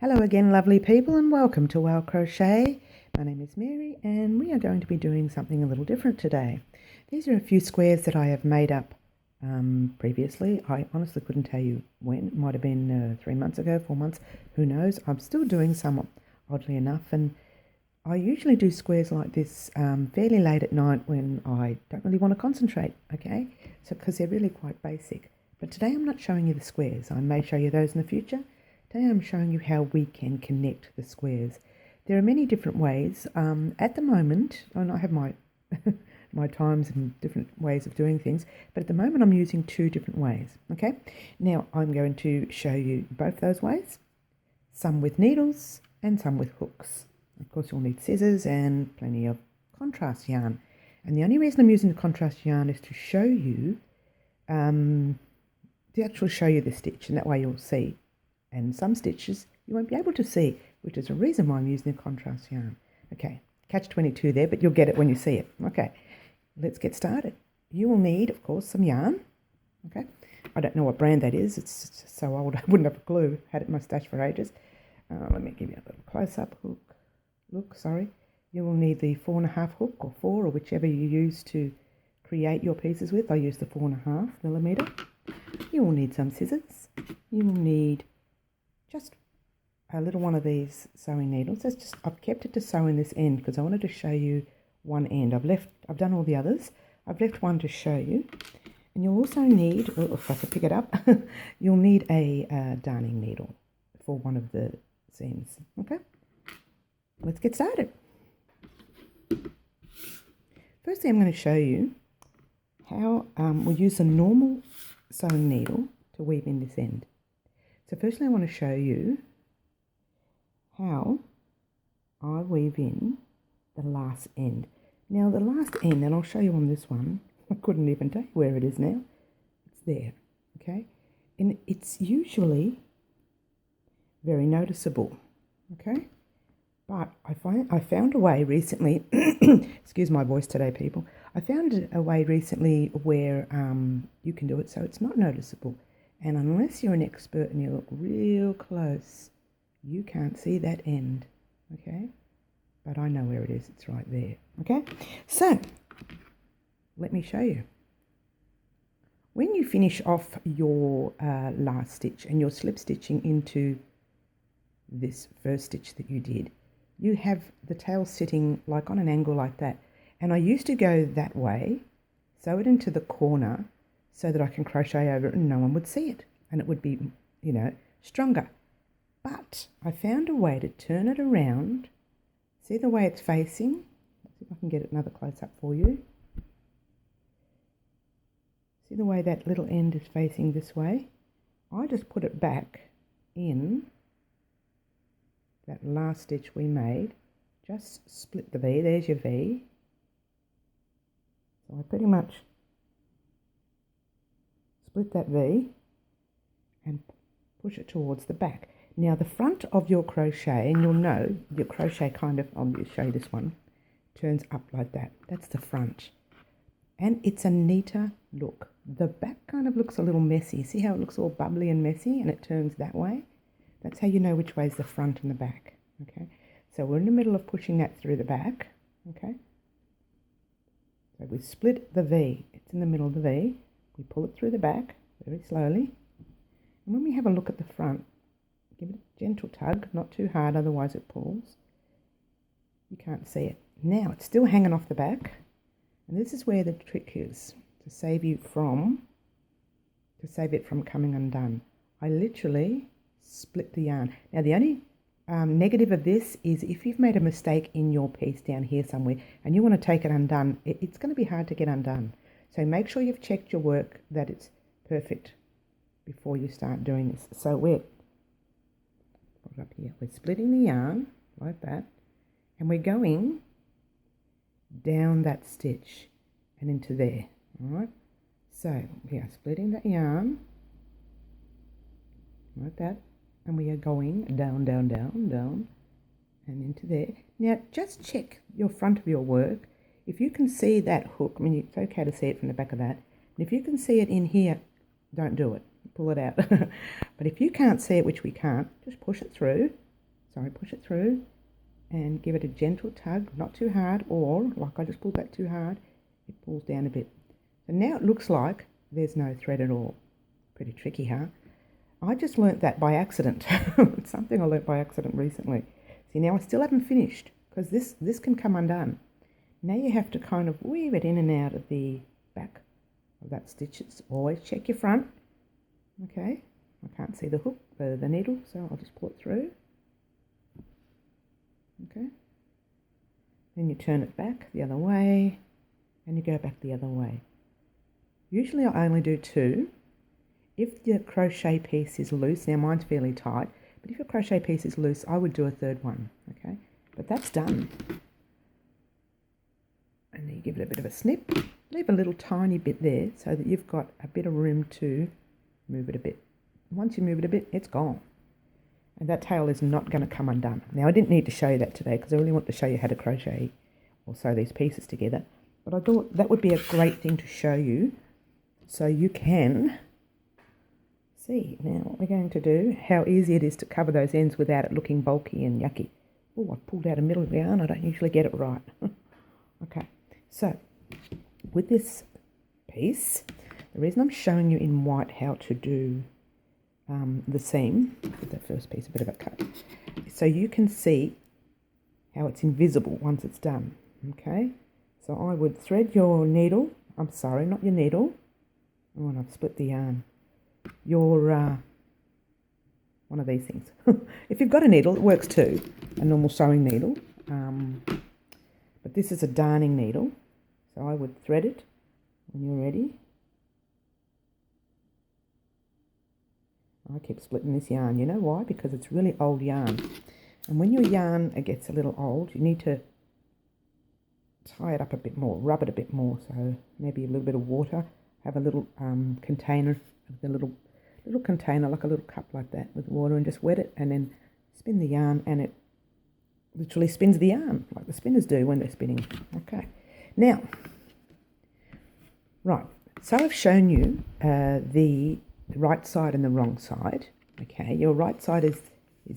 Hello again, lovely people, and welcome to Wild Crochet. My name is Mary, and we are going to be doing something a little different today. These are a few squares that I have made up previously. I honestly couldn't tell you when. It might have been 3 months ago, 4 months, who knows. I'm still doing some, oddly enough, and I usually do squares like this fairly late at night when I don't really want to concentrate, okay? So because they're really quite basic. But today I'm not showing you the squares. I may show you those in the future. Today I'm showing you how we can connect the squares. There are many different ways. At the moment, and I have my my times and different ways of doing things, but at the moment I'm using two different ways, okay? Now I'm going to show you both those ways, some with needles and some with hooks. Of course you'll need scissors and plenty of contrast yarn. And the only reason I'm using the contrast yarn is to show you, to actually show you the stitch, and that way you'll see. And some stitches you won't be able to see, which is a reason why I'm using the contrast yarn. Okay, catch 22 there, but you'll get it when you see it. Okay, let's get started. You will need, of course, some yarn. Okay, I don't know what brand that is. It's just so old I wouldn't have a clue. Had it in my stash for ages. Let me give you a little close-up look. Sorry. You will need the 4.5 hook, or 4, or whichever you use to create your pieces with. I use the 4.5 millimeter. You will need some scissors. You will need just a little one of these sewing needles. I've kept it to sew in this end because I wanted to show you one end. I've done all the others. I've left one to show you. And you'll also need, if I can pick it up, you'll need a darning needle for one of the seams. Okay, let's get started. Firstly, I'm going to show you how we'll use a normal sewing needle to weave in this end. So firstly I want to show you how I weave in the last end. Now the last end, and I'll show you on this one, I couldn't even tell you where it is now. It's there, okay? And it's usually very noticeable, okay? But I found a way recently, excuse my voice today people, I found a way recently where you can do it so it's not noticeable. And unless you're an expert and you look real close, you can't see that end, okay? But I know where it is. It's right there, okay? So, let me show you. When you finish off your last stitch and you're slip stitching into this first stitch that you did, you have the tail sitting like on an angle like that. And I used to go that way, sew it into the corner, so that I can crochet over it and no one would see it. And it would be, you know, stronger. But I found a way to turn it around. See the way it's facing? Let's see if I can get another close-up for you. See the way that little end is facing this way? I just put it back in that last stitch we made. Just split the V. There's your V. So I pretty much split that V and push it towards the back. Now the front of your crochet, and you'll know your crochet kind of, I'll show you this one, turns up like that. That's the front. And it's a neater look. The back kind of looks a little messy. See how it looks all bubbly and messy and it turns that way? That's how you know which way is the front and the back. Okay, so we're in the middle of pushing that through the back. Okay, so we split the V. It's in the middle of the V. We pull it through the back very slowly. And when we have a look at the front, give it a gentle tug, not too hard, otherwise it pulls. You can't see it. Now it's still hanging off the back. And this is where the trick is, to save it from coming undone. I literally split the yarn. Now the only negative of this is if you've made a mistake in your piece down here somewhere and you want to take it undone, it's going to be hard to get undone. So make sure you've checked your work that it's perfect before you start doing this. So we're splitting the yarn like that, and we're going down that stitch and into there. All right, so we are splitting that yarn like that, and we are going down, down, down, down, and into there. Now just check your front of your work. If you can see that hook, I mean, it's okay to see it from the back of that. And if you can see it in here, don't do it. Pull it out. But if you can't see it, which we can't, just push it through push it through and give it a gentle tug, not too hard, or like I just pulled that too hard, it pulls down a bit. So now it looks like there's no thread at all. Pretty tricky, huh? I just learnt that by accident. It's something I learnt by accident recently. See, now I still haven't finished because this can come undone. Now you have to kind of weave it in and out of the back of that stitch. Always check your front. Okay, I can't see the hook, the needle, so I'll just pull it through. Okay, then you turn it back the other way and you go back the other way. Usually I only do 2. If the crochet piece is loose, now mine's fairly tight, but if your crochet piece is loose, I would do a 3rd one, okay? But that's done. And then you give it a bit of a snip, leave a little tiny bit there so that you've got a bit of room to move it a bit. Once you move it a bit, it's gone. And that tail is not going to come undone. Now, I didn't need to show you that today because I really want to show you how to crochet or sew these pieces together. But I thought that would be a great thing to show you so you can see now what we're going to do, how easy it is to cover those ends without it looking bulky and yucky. Oh, I've pulled out a middle yarn. I don't usually get it right. Okay, so with this piece, the reason I'm showing you in white how to do the seam, with the first piece, a bit of a cut, so you can see how it's invisible once it's done. Okay, so I would thread your needle, I'm sorry, not your needle, oh, and I've split the yarn, your one of these things. If you've got a needle, it works too, a normal sewing needle, but this is a darning needle, so I would thread it when you're ready. I keep splitting this yarn. You know why? Because it's really old yarn. And when your yarn gets a little old, you need to tie it up a bit more, rub it a bit more. So maybe a little bit of water. Have a little container, a little container, like a little cup like that with water, and just wet it and then spin the yarn, and it literally spins the yarn like the spinners do when they're spinning. Okay. Now, right. So I've shown you the right side and the wrong side. Okay, your right side is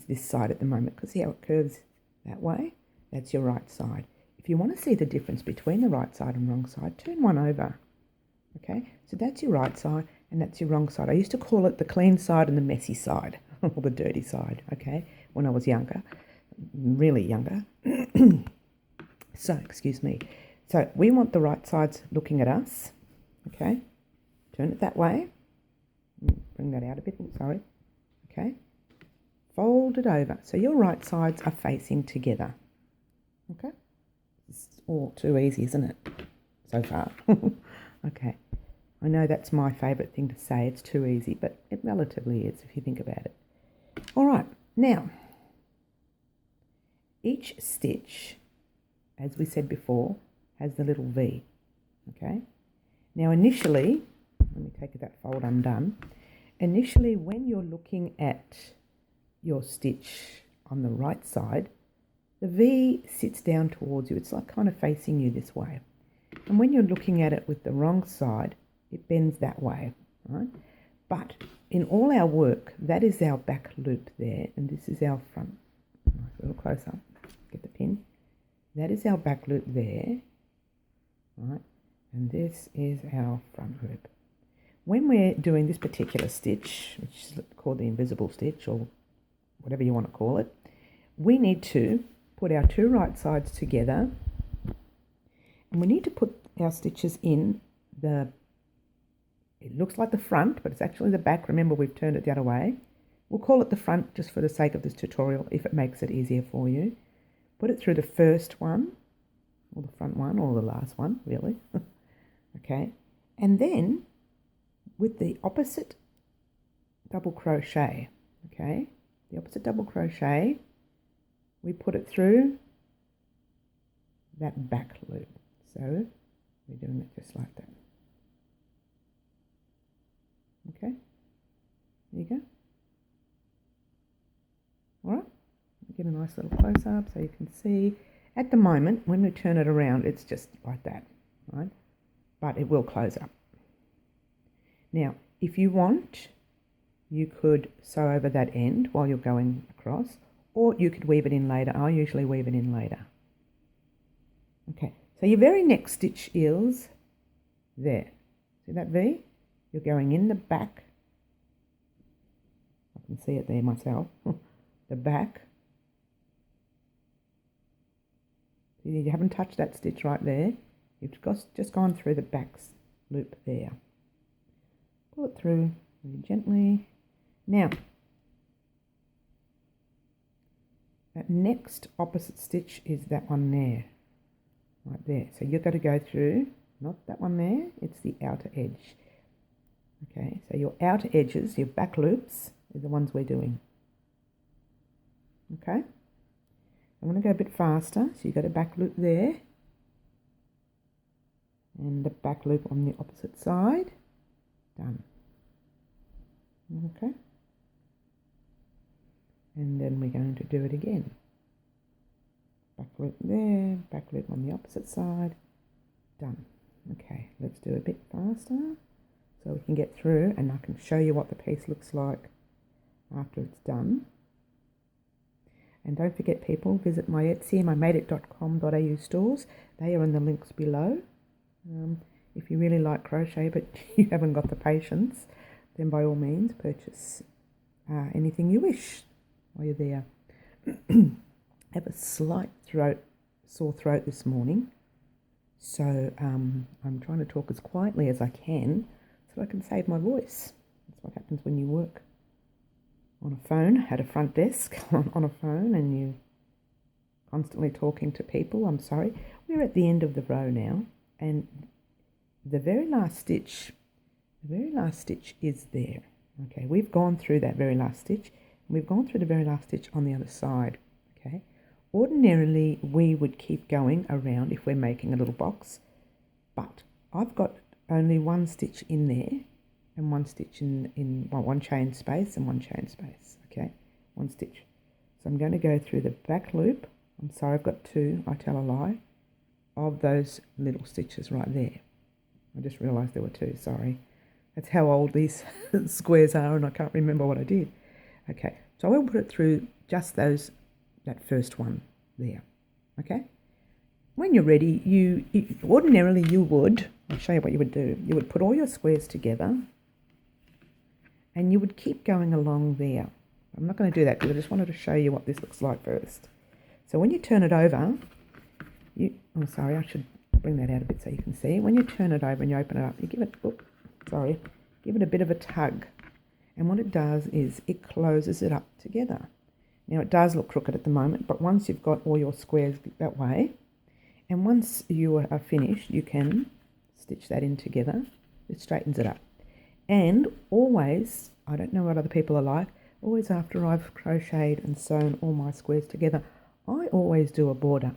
this side at the moment, because see how it curves that way? That's your right side. If you want to see the difference between the right side and wrong side, turn one over. Okay, so that's your right side and that's your wrong side. I used to call it the clean side and the messy side, or the dirty side, okay, when I was younger, really younger. So, excuse me. So we want the right sides looking at us, okay? Turn it that way. Bring that out a bit, sorry. Okay. Fold it over. So your right sides are facing together. Okay. It's all too easy, isn't it? So far. Okay. I know that's my favourite thing to say. It's too easy, but it relatively is if you think about it. All right. Now, each stitch, as we said before, has the little V. Okay. Now initially, let me take that fold undone. Initially, when you're looking at your stitch on the right side, the V sits down towards you. It's like kind of facing you this way. And when you're looking at it with the wrong side, it bends that way, right? But in all our work, that is our back loop there, and this is our front. Nice, a little closer. Get the pin. That is our back loop there, right? And this is our front loop. When we're doing this particular stitch, which is called the invisible stitch, or whatever you want to call it, we need to put our two right sides together, and we need to put our stitches in the, it looks like the front, but it's actually the back. Remember, we've turned it the other way. We'll call it the front just for the sake of this tutorial, if it makes it easier for you. Put it through the first one, or the front one, or the last one, really. Okay, and then with the opposite double crochet, okay, the opposite double crochet, we put it through that back loop. So we're doing it just like that. Okay, there you go. All right, get a nice little close up so you can see. At the moment, when we turn it around, it's just like that, right? But it will close up. Now, if you want, you could sew over that end while you're going across, or you could weave it in later. I usually weave it in later. Okay, so your very next stitch is there. See that V? You're going in the back. I can see it there myself. The back. You haven't touched that stitch right there. You've just gone through the back loop there. Pull it through really gently. Now, that next opposite stitch is that one there. Right there. So you've got to go through, not that one there, it's the outer edge. Okay, so your outer edges, your back loops, are the ones we're doing. Okay, I'm going to go a bit faster. So you've got a back loop there, and the back loop on the opposite side. Done. Okay, and then we're going to do it again. Back loop there, back loop on the opposite side. Done. Okay, let's do a bit faster so we can get through, and I can show you what the piece looks like after it's done. And don't forget, people, visit my Etsy and my madeit.com.au stores. They are in the links below. If you really like crochet but you haven't got the patience, then by all means purchase anything you wish while you're there. I have a slight sore throat this morning, so I'm trying to talk as quietly as I can so I can save my voice. That's what happens when you work on a phone, at a front desk, on a phone, and you're constantly talking to people. I'm sorry. We're at the end of the row now, and the very last stitch is there. Okay, we've gone through that very last stitch. We've gone through the very last stitch on the other side. Okay, ordinarily we would keep going around if we're making a little box, but I've got only one stitch in there and one stitch one chain space and one chain space. Okay, one stitch. So I'm going to go through the back loop. I'm sorry, I've got two, I tell a lie, of those little stitches right there. I just realised there were two, sorry. That's how old these squares are, and I can't remember what I did. Okay, so I will put it through just that first one there. Okay, when you're ready, ordinarily you would, I'll show you what you would do. You would put all your squares together, and you would keep going along there. I'm not going to do that because I just wanted to show you what this looks like first. So when you turn it over, I'm sorry, I should bring that out a bit so you can see. When you turn it over and you open it up, you give it a bit of a tug. And what it does is it closes it up together. Now it does look crooked at the moment, but once you've got all your squares that way, and once you are finished, you can stitch that in together. It straightens it up. And always, I don't know what other people are like, always after I've crocheted and sewn all my squares together, I always do a border.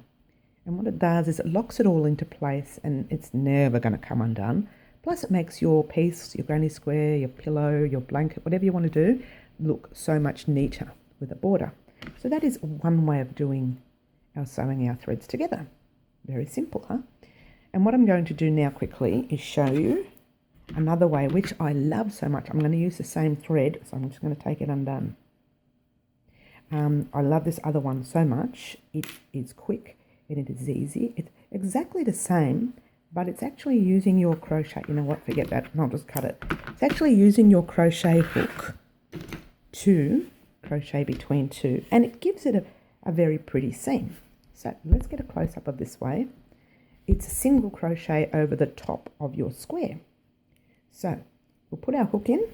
And what it does is it locks it all into place, and it's never going to come undone. Plus it makes your piece, your granny square, your pillow, your blanket, whatever you want to do, look so much neater with a border. So that is one way of doing sewing our threads together. Very simple, huh? And what I'm going to do now quickly is show you another way, which I love so much. I'm going to use the same thread, so I'm just going to take it undone. I love this other one so much. It is quick and it is easy. It's exactly the same, but it's actually using your crochet. You know what? Forget that. I'll just cut it. It's actually using your crochet hook to crochet between two, and it gives it a very pretty seam. So let's get a close-up of this way. It's a single crochet over the top of your square. So we'll put our hook in,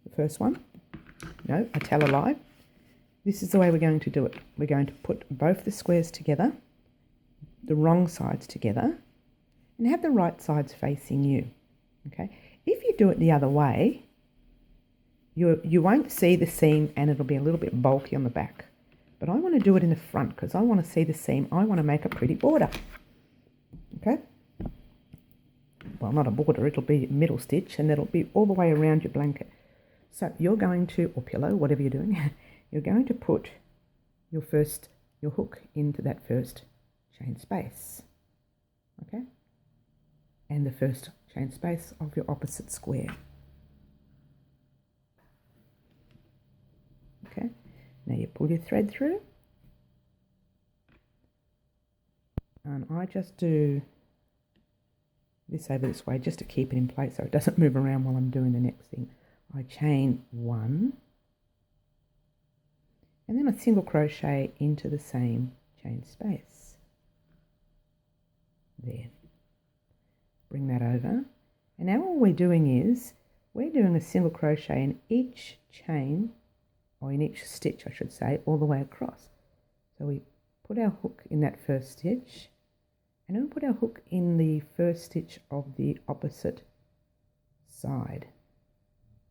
the first one. No, I tell a lie. This is the way we're going to do it. We're going to put both the squares together, the wrong sides together, and have the right sides facing you. Okay. If you do it the other way, you won't see the seam, and it'll be a little bit bulky on the back. But I want to do it in the front because I want to see the seam. I want to make a pretty border. Okay. Well, not a border, it'll be a middle stitch, and it'll be all the way around your blanket. So you're going to, or pillow, whatever you're doing, you're going to put your hook into that first chain space. Okay. And the first chain space of your opposite square. Okay. Now you pull your thread through, and I just do this over this way just to keep it in place so it doesn't move around while I'm doing the next thing. I chain 1 and then I single crochet into the same chain space. There. Bring that over, and now all we're doing is we're doing a single crochet in each chain, or in each stitch I should say, all the way across. So we put our hook in that first stitch, and then we put our hook in the first stitch of the opposite side,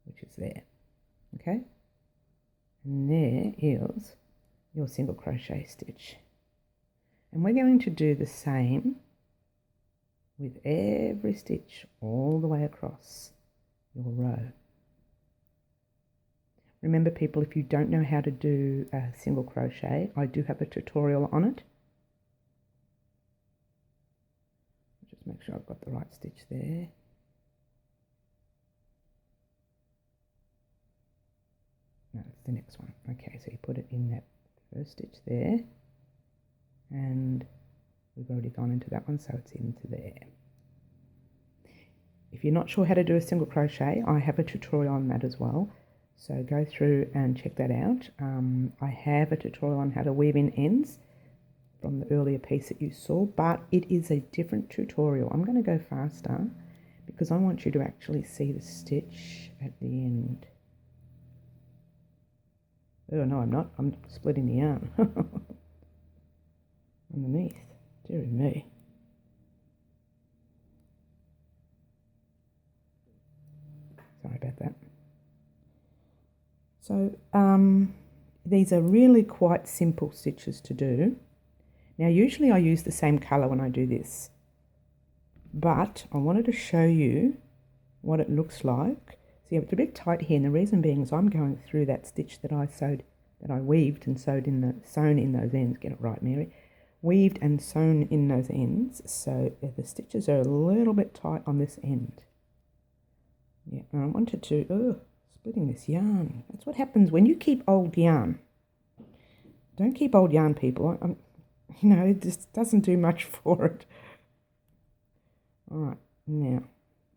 which is there. Okay, and there is your single crochet stitch, and we're going to do the same with every stitch all the way across your row. Remember people, if you don't know how to do a single crochet, I do have a tutorial on it. Just make sure I've got the right stitch there. No, it's the next one. Okay, so you put it in that first stitch there, and we've already gone into that one, so it's into there. If you're not sure how to do a single crochet, I have a tutorial on that as well. So go through and check that out. I have a tutorial on how to weave in ends from the earlier piece that you saw, but it is a different tutorial. I'm going to go faster because I want you to actually see the stitch at the end. Oh, no, I'm not. I'm splitting the yarn underneath. Dear me. Sorry about that. So these are really quite simple stitches to do. Now usually I use the same colour when I do this, but I wanted to show you what it looks like. See, it's a bit tight here, and the reason being is I'm going through that stitch that I weaved and sewn in those ends. Get it right, Mary. Weaved and sewn in those ends, so the stitches are a little bit tight on this end. Yeah, and I wanted to, splitting this yarn. That's what happens when you keep old yarn. Don't keep old yarn, people. You know, it just doesn't do much for it. All right, now,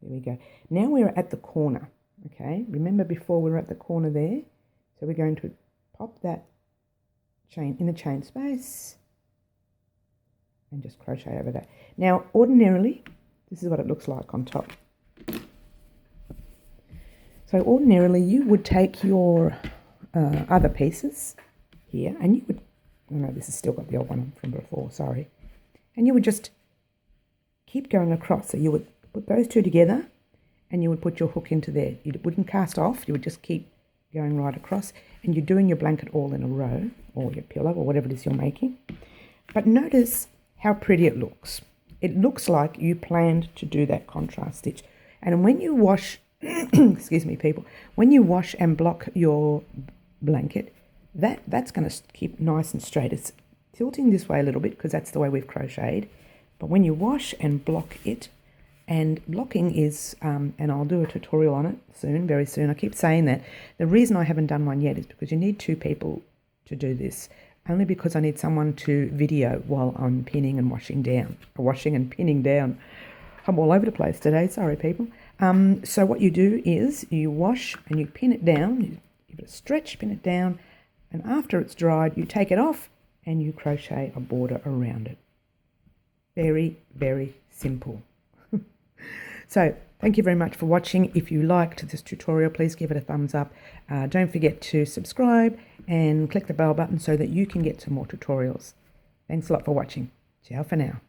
there we go. Now we're at the corner, okay? Remember before we were at the corner there? So we're going to pop that chain in the chain space and just crochet over that. Now, ordinarily, this is what it looks like on top. So ordinarily, you would take your other pieces here, and you would, oh no, this has still got the old one from before, sorry. And you would just keep going across. So you would put those two together, and you would put your hook into there. You wouldn't cast off, you would just keep going right across, and you're doing your blanket all in a row, or your pillow, or whatever it is you're making. But notice how pretty it looks. It looks like you planned to do that contrast stitch. And when you wash, excuse me people, when you wash and block your blanket, that's going to keep nice and straight. It's tilting this way a little bit because that's the way we've crocheted. But when you wash and block it, and blocking is, and I'll do a tutorial on it soon, very soon. I keep saying that. The reason I haven't done one yet is because you need 2 people to do this. Only because I need someone to video while I'm pinning and washing down. Washing and pinning down. I'm all over the place today, sorry people. So what you do is you wash and you pin it down. You give it a stretch, pin it down, and after it's dried, you take it off and you crochet a border around it. Very, very simple. So thank you very much for watching. If you liked this tutorial, please give it a thumbs up. Don't forget to subscribe and click the bell button so that you can get some more tutorials. Thanks a lot for watching. Ciao for now.